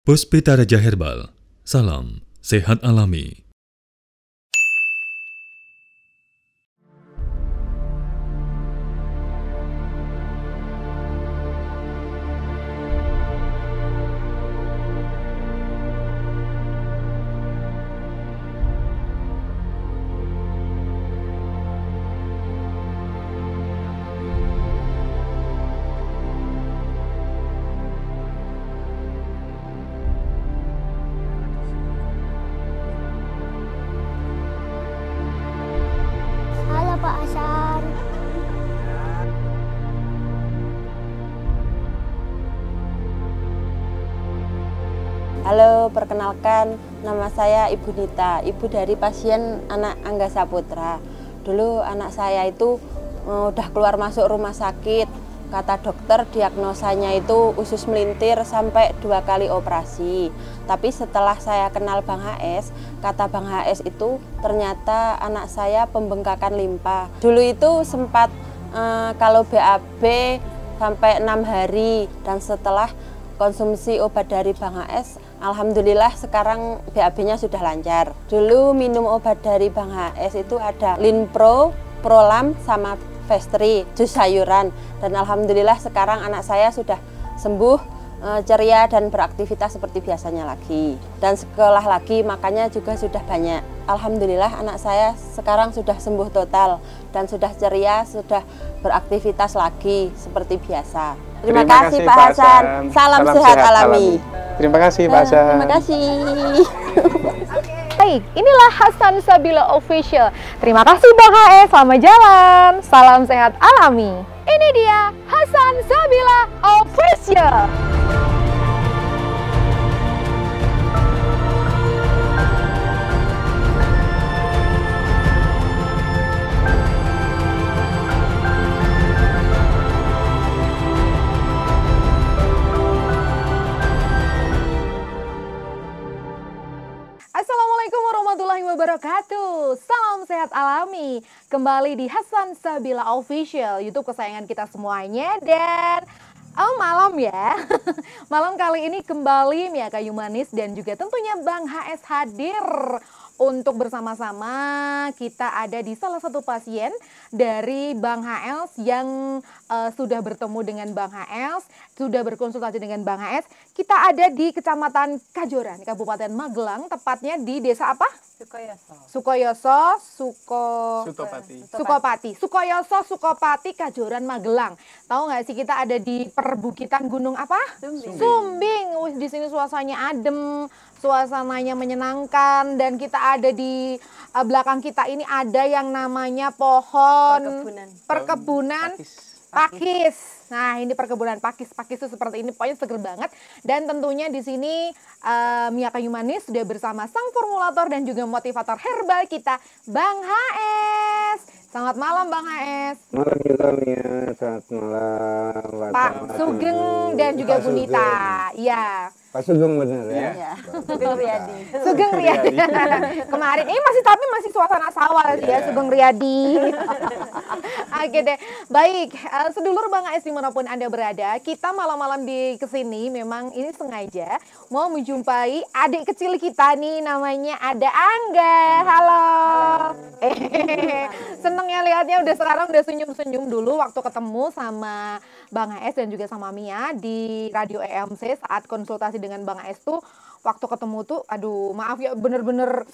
Puspita Raja Herbal, salam sehat alami. Halo Pak Hasan. Halo, perkenalkan nama saya Ibu Nita, ibu dari pasien anak Angga Saputra. Dulu anak saya itu udah keluar masuk rumah sakit. Kata dokter diagnosanya itu usus melintir sampai 2 kali operasi. Tapi setelah saya kenal Bang HS, kata Bang HS itu ternyata anak saya pembengkakan limpa. Dulu itu sempat kalau BAB sampai 6 hari, dan setelah konsumsi obat dari Bang HS, alhamdulillah sekarang BAB-nya sudah lancar. Dulu minum obat dari Bang HS itu ada Linpro, Prolam, sama Vestri, jus sayuran. Dan alhamdulillah sekarang anak saya sudah sembuh, ceria dan beraktivitas seperti biasanya lagi. Dan sekolah lagi, makanya juga sudah banyak. Alhamdulillah anak saya sekarang sudah sembuh total dan sudah ceria, sudah beraktivitas lagi seperti biasa. Terima kasih Pak Hasan. Salam sehat alami. Terima kasih Pak Hasan. Terima kasih. Baik, inilah Hasan Sabila Official. Terima kasih Bang HS, selamat jalan. Salam sehat alami. Ini dia Hasan Sabila Official. Assalamualaikum warahmatullahi wabarakatuh. Salam sehat alami. Kembali di Hasan Sabila Official, YouTube kesayangan kita semuanya. Dan malam ya. Malam kali ini kembali Mia Kayu Manis dan juga tentunya Bang HS hadir untuk bersama-sama kita ada di salah satu pasien dari Bang HS yang sudah bertemu dengan Bang HS, sudah berkonsultasi dengan Bang HS. Kita ada di Kecamatan Kajoran, Kabupaten Magelang, tepatnya di desa apa? Sukoyoso, Sukopati, Kajoran, Magelang. Tahu nggak sih kita ada di perbukitan gunung apa? Sumbing. Wih, di sini suasananya adem, suasananya menyenangkan, dan kita ada di belakang kita ini ada yang namanya pohon perkebunan pakis. Nah, ini perkebunan pakis. Pakis itu seperti ini, pokoknya seger banget. Dan tentunya di sini Mia Kayu Manis sudah bersama sang formulator dan juga motivator herbal kita, Bang HS. Selamat malam Bang HS. Malam juga Mia, selamat malam. Pak Sugeng dan juga Bu Nita. Iya. Pak Sugeng bener ya? Iya. Sugeng Riyadi. Sugeng Riyadi. Kemarin ini masih suasana sawah sih ya, Sugeng Riyadi. Oke deh. Baik, sedulur Bang HS dimanapun Anda berada, kita malam-malam di kesini memang ini sengaja mau menjumpai adik kecil kita nih, namanya ada Angga. Halo. Senengnya lihatnya sekarang udah senyum-senyum. Dulu waktu ketemu sama Bang HS dan juga sama Mia di Radio EMC saat konsultasi dengan Bang HS tuh, waktu ketemu tuh aduh maaf ya, bener-bener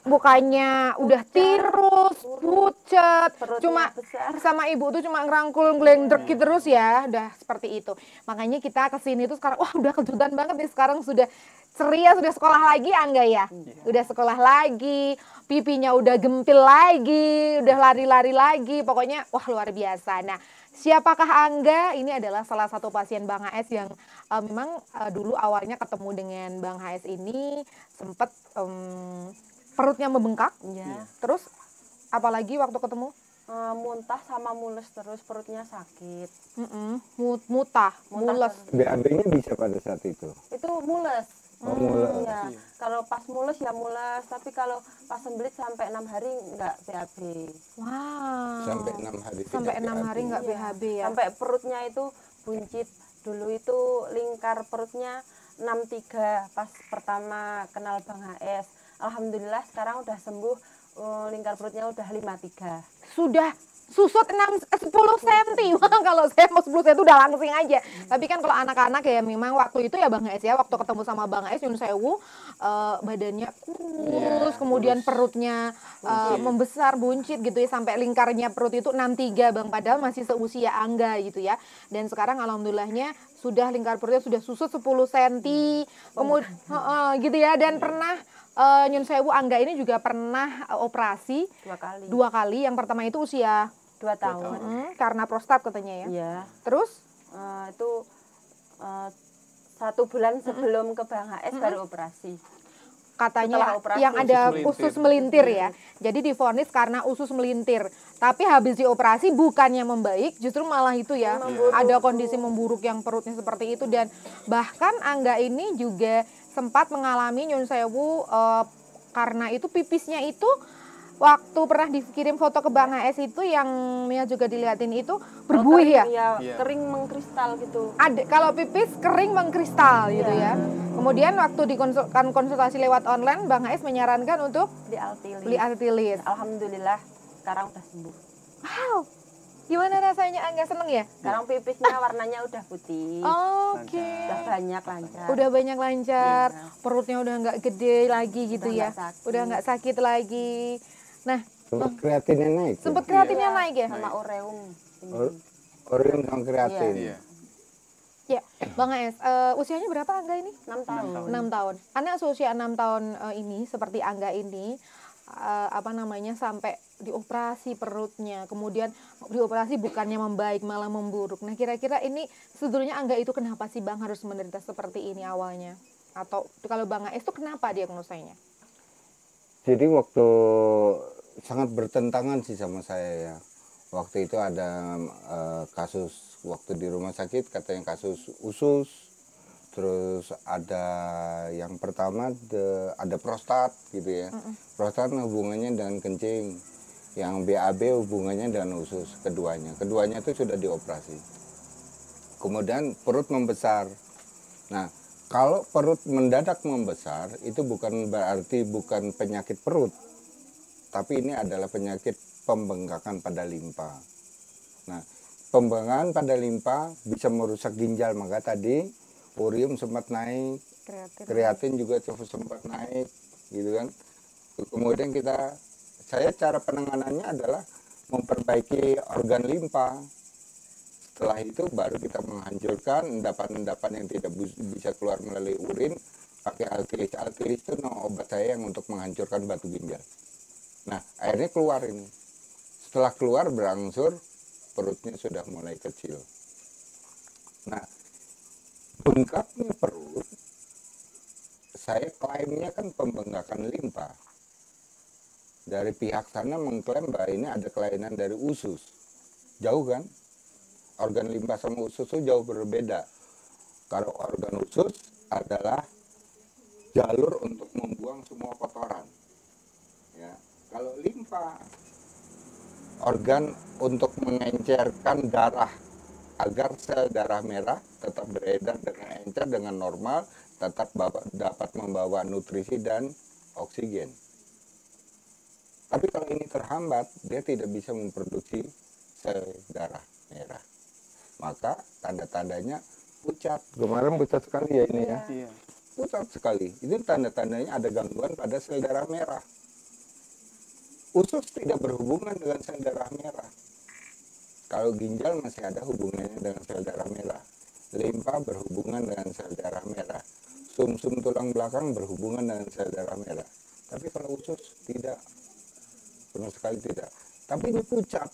mukanya udah tirus, pucet, cuma besar. sama ibu tuh cuma ngerangkul glendrek terus ya, udah seperti itu. Makanya kita kesini tuh sekarang, wah udah kejutan banget nih, sekarang sudah ceria, sudah sekolah lagi Angga ya, udah sekolah lagi, pipinya udah gempil lagi, udah lari-lari lagi, pokoknya wah luar biasa. Nah, siapakah Angga? Ini adalah salah satu pasien Bang HS yang memang dulu awalnya ketemu dengan Bang HS ini sempat perutnya membengkak. Iya. Terus apalagi waktu ketemu? Muntah sama mules terus, perutnya sakit. Muntah, mules. BAB-nya bisa pada saat itu? Itu mules. Mules. Ya. Kalau pas mules ya mules, tapi kalau pas sembelit sampai 6 hari nggak BAB. Wow. Sampai 6 hari. Sampai tidak 6 hari BAB. nggak BHB ya. Sampai perutnya itu buncit. Dulu itu lingkar perutnya 63 pas pertama kenal Bang HS. Alhamdulillah sekarang udah sembuh, lingkar perutnya udah 53. Sudah susut 10 cm. Wah, kalau saya mau 10 cm udah langsing aja. Tapi kan kalau anak-anak ya memang waktu itu ya Bang HS ya, waktu ketemu sama Bang HS Nyun Sewu, badannya kurus, kemudian perutnya membesar, buncit gitu ya, sampai lingkarnya perut itu 63 Bang, padahal masih seusia Angga gitu ya. Dan sekarang alhamdulillahnya sudah lingkar perutnya sudah susut 10 cm. Kemudian gitu ya, dan pernah Nyun Sewu Angga ini juga pernah operasi 2 kali. 2 kali. Yang pertama itu usia 2 tahun. karena prostat katanya ya. Iya. Terus Itu 1 bulan sebelum ke Bang HS baru operasi. katanya Setelah operasi, yang ada usus usus melintir ya. Jadi divonis karena usus melintir. Tapi habis dioperasi bukannya membaik, justru malah itu ya. Ada kondisi memburuk yang perutnya seperti itu. Dan bahkan Angga ini juga sempat mengalami Nyun Sewu karena itu pipisnya itu waktu pernah dikirim foto ke Bang HS itu yang Mia juga dilihatin itu berbuih ya. Iya, kering mengkristal gitu. Ada kalau pipis kering mengkristal gitu ya. Kemudian waktu konsultasi lewat online Bang HS menyarankan untuk Di Altilis. beli Altilis. Alhamdulillah sekarang udah sembuh. Wow. Gimana rasanya Angga, seneng ya? Sekarang pipisnya warnanya udah putih. Oke. Udah banyak lancar. Udah banyak lancar, perutnya udah nggak gede lagi gitu Udah ya. nggak sakit. Udah nggak sakit lagi. Nah, Sempat kreatinnya naik. sempet kreatinnya naik ya? Sama ureum. Orium sama kreatin. Iya. Ya, Bang HS, usianya berapa Angga ini? 6 tahun. 6 tahun. Anak seusia 6 tahun ini seperti Angga ini sampai dioperasi perutnya, kemudian dioperasi bukannya membaik malah memburuk. Nah, kira-kira ini sebetulnya Angga itu kenapa sih Bang harus menderita seperti ini awalnya? Atau kalau Bang HS itu kenapa diagnosanya? Jadi waktu sangat bertentangan sih sama saya ya. Waktu itu ada kasus waktu di rumah sakit katanya kasus usus. Terus ada yang pertama ada prostat gitu ya. Prostat hubungannya dengan kencing. Yang BAB hubungannya dengan usus keduanya. Keduanya itu sudah dioperasi. Kemudian perut membesar. Nah, kalau perut mendadak membesar itu bukan berarti bukan penyakit perut. Tapi ini adalah penyakit pembengkakan pada limpa. Nah, pembengkakan pada limpa bisa merusak ginjal, maka tadi urium sempat naik, kreatin juga sempat naik, gitu kan. Kemudian saya cara penanganannya adalah memperbaiki organ limpa. Setelah itu baru kita menghancurkan endapan-endapan yang tidak bisa keluar melalui urin pakai Altilis. Altilis itu obat saya yang untuk menghancurkan batu ginjal. Nah, akhirnya keluar ini. Setelah keluar berangsur perutnya sudah mulai kecil. Nah, bengkaknya perut, saya klaimnya kan pembengkakan limpa. Dari pihak sana mengklaim bahwa ini ada kelainan dari usus. Jauh kan? Organ limpa sama usus itu jauh berbeda. Kalau organ usus adalah jalur untuk membuang semua kotoran. Ya. Kalau limpa, organ untuk mengencerkan darah agar sel darah merah tetap beredar dengan encer dengan normal, tetap dapat membawa nutrisi dan oksigen. Tapi kalau ini terhambat, dia tidak bisa memproduksi sel darah merah. Maka tanda-tandanya pucat. Kemarin pucat sekali ya ini ya. Iya. Pucat sekali. Itu tanda-tandanya ada gangguan pada sel darah merah. Usus tidak berhubungan dengan sel darah merah. Kalau ginjal masih ada hubungannya dengan sel darah merah. Limpa berhubungan dengan sel darah merah. Sumsum tulang belakang berhubungan dengan sel darah merah. Tapi kalau usus tidak. Sama sekali tidak. Tapi ini pucat.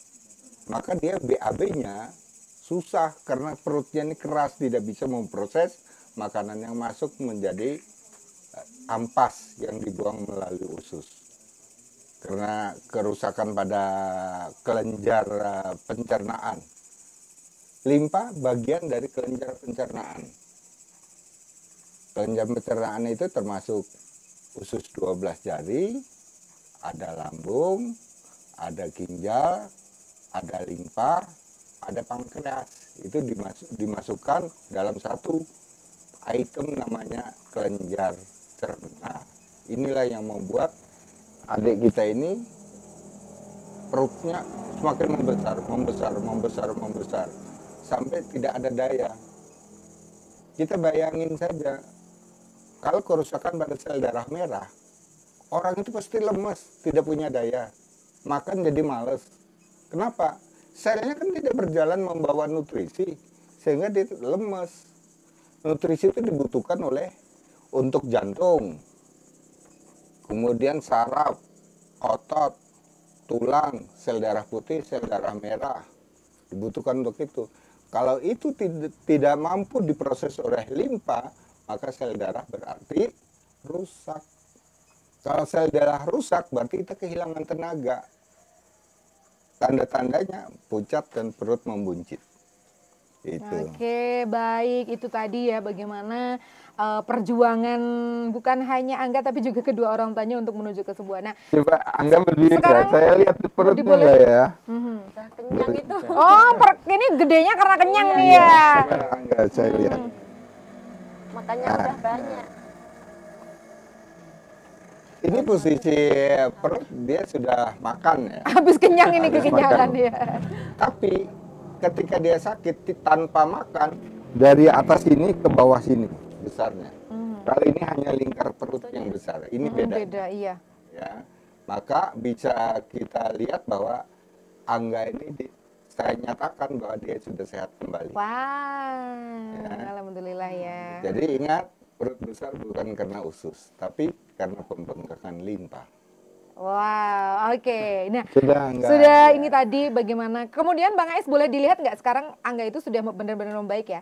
Maka dia BAB-nya susah karena perutnya ini keras, tidak bisa memproses makanan yang masuk menjadi ampas yang dibuang melalui usus. Karena kerusakan pada kelenjar pencernaan. Limpa bagian dari kelenjar pencernaan. Kelenjar pencernaan itu termasuk usus 12 jari, ada lambung, ada ginjal, ada limpa, ada pankreas. Itu dimasukkan dalam satu item namanya kelenjar cerna. Inilah yang membuat adik kita ini perutnya semakin membesar sampai tidak ada daya. Kita bayangin saja, kalau kerusakan pada sel darah merah, orang itu pasti lemes, tidak punya daya, makan jadi males. Kenapa? Selnya kan tidak berjalan membawa nutrisi, sehingga dia lemes. Nutrisi itu dibutuhkan untuk jantung, kemudian saraf, otot, tulang, sel darah putih, sel darah merah, dibutuhkan untuk itu. Kalau itu tidak mampu diproses oleh limpa, maka sel darah berarti rusak. Kalau sel darah rusak, berarti kita kehilangan tenaga. Tanda-tandanya pucat dan perut membuncit. Itu. Oke, baik. Itu tadi ya bagaimana perjuangan bukan hanya Angga tapi juga kedua orang tuanya untuk menuju ke sebuah. Nah, Coba Angga berdiri, sekarang saya lihat perutnya diboleh- nggak ya. Udah kenyang itu. oh, ini gedenya karena kenyang nih ya. Coba Angga saya lihat. Makanya udah banyak. Ini posisi perut dia sudah makan ya. Habis kenyang ini Habis kekenyangan makan. dia. Tapi ketika dia sakit tanpa makan, dari atas ini ke bawah sini besarnya. Kalau ini hanya lingkar perut yang besar, ini beda. Beda, iya. Ya, maka bisa kita lihat bahwa Angga ini saya nyatakan bahwa dia sudah sehat kembali. Wah, alhamdulillah ya. Jadi ingat, perut besar bukan karena usus, tapi karena pembengkakan limpa. Wow, oke. Nah, Sudah Angga. sudah Ya. ini tadi bagaimana. Kemudian Bang Ais boleh dilihat nggak sekarang Angga itu sudah benar-benar membaik ya?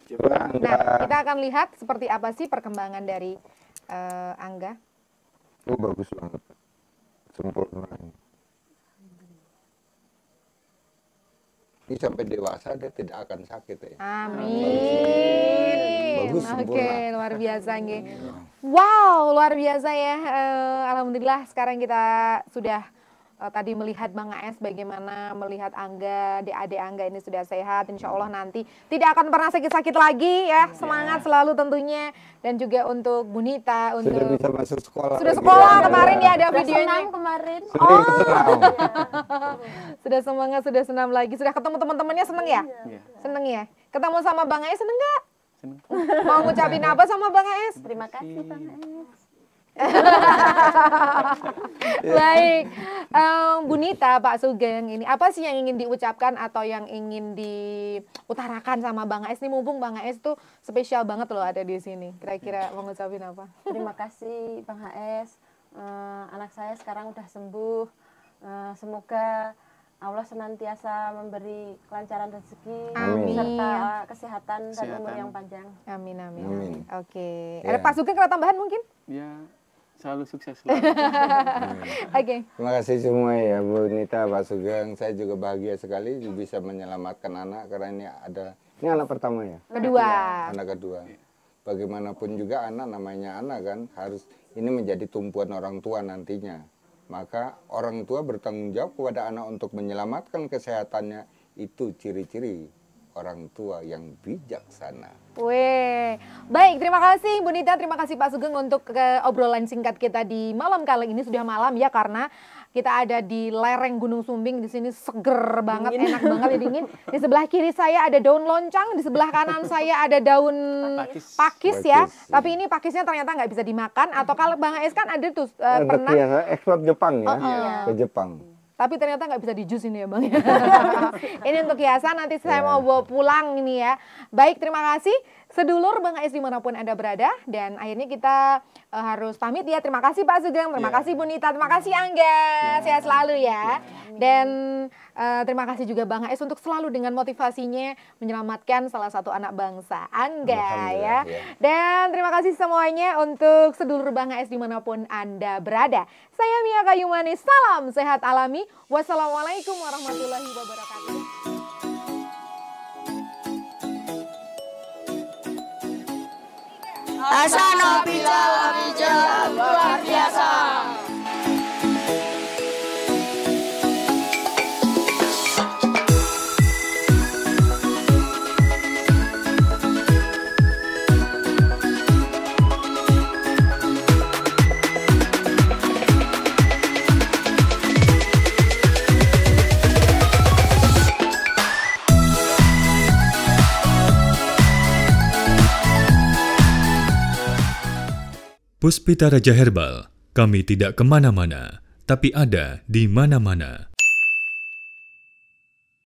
Coba Angga. Nah, kita akan lihat seperti apa sih perkembangan dari Angga. Oh, bagus banget. Sempurna. Ini sampai dewasa dia tidak akan sakit ya. Amin. Bagus, Oke, sempurna. luar biasa nggih. Wow, luar biasa ya. Alhamdulillah sekarang kita sudah tadi melihat Bang AS bagaimana melihat Angga, adik Angga ini sudah sehat. Insya Allah nanti tidak akan pernah sakit-sakit lagi ya. Semangat selalu tentunya. Dan juga untuk Bunita, untuk Sudah bisa masuk sekolah. sudah lagi sekolah ya. kemarin ya ada Udah videonya. senam kemarin. Sudah ikut senam. Sudah semangat, sudah senam lagi. Sudah ketemu teman-temannya seneng ya? Seneng ya? Ketemu sama Bang AS seneng nggak? Mau ngucapin apa sama Bang AS? Terima kasih Bang Es. Baik, Bunita, Pak Sugeng ini apa sih yang ingin diucapkan atau yang ingin diutarakan sama Bang AS? Ini mumpung Bang AS tuh spesial banget loh ada di sini. Kira-kira mau ngucapin apa? Terima kasih Bang HS. Anak saya sekarang udah sembuh. Semoga Allah senantiasa memberi kelancaran rezeki Amin. serta kesehatan dan umur yang panjang. Amin, amin. Amin. Oke. Ya. Ada Pak Sugeng kata tambahan mungkin? Ya, selalu sukses selalu. Oke. Terima kasih semua ya Bu Nita, Pak Sugeng. Saya juga bahagia sekali bisa menyelamatkan anak karena ini anak pertama ya. Kedua. Anak kedua. Bagaimanapun juga anak namanya anak kan harus ini menjadi tumpuan orang tua nantinya. Maka orang tua bertanggung jawab kepada anak untuk menyelamatkan kesehatannya. Itu ciri-ciri orang tua yang bijaksana. Weh, baik, terima kasih Bu Nita, terima kasih Pak Sugeng untuk obrolan singkat kita di malam kali ini. Sudah malam ya karena kita ada di lereng Gunung Sumbing, di sini seger banget, enak banget ya, dingin. Di sebelah kiri saya ada daun loncang, di sebelah kanan saya ada daun pakis ya. Pakis, Tapi ini pakisnya ternyata nggak bisa dimakan. Atau kalau Bang Ais kan ada tuh pernah, Biasa ekspor Jepang ya, ke Jepang. tapi ternyata nggak bisa di jus ini ya Bang. Ini untuk hiasan, nanti saya mau bawa pulang ini ya. Baik, terima kasih sedulur Bang Ais dimanapun Anda berada. Dan akhirnya kita harus pamit ya. Terima kasih Pak Sugeng, terima kasih Bu Nita, terima kasih Angga. Sehat selalu ya. Dan terima kasih juga Bang Ais untuk selalu dengan motivasinya menyelamatkan salah satu anak bangsa, Angga ya. Alhamdulillah, ya. Dan terima kasih semuanya untuk sedulur Bang Ais dimanapun Anda berada. Saya Mia Kayu Manis, salam sehat alami. Wassalamualaikum warahmatullahi wabarakatuh. Hasan Abijal luar biasa. Puspita Raja Herbal, kami tidak kemana-mana, tapi ada di mana-mana.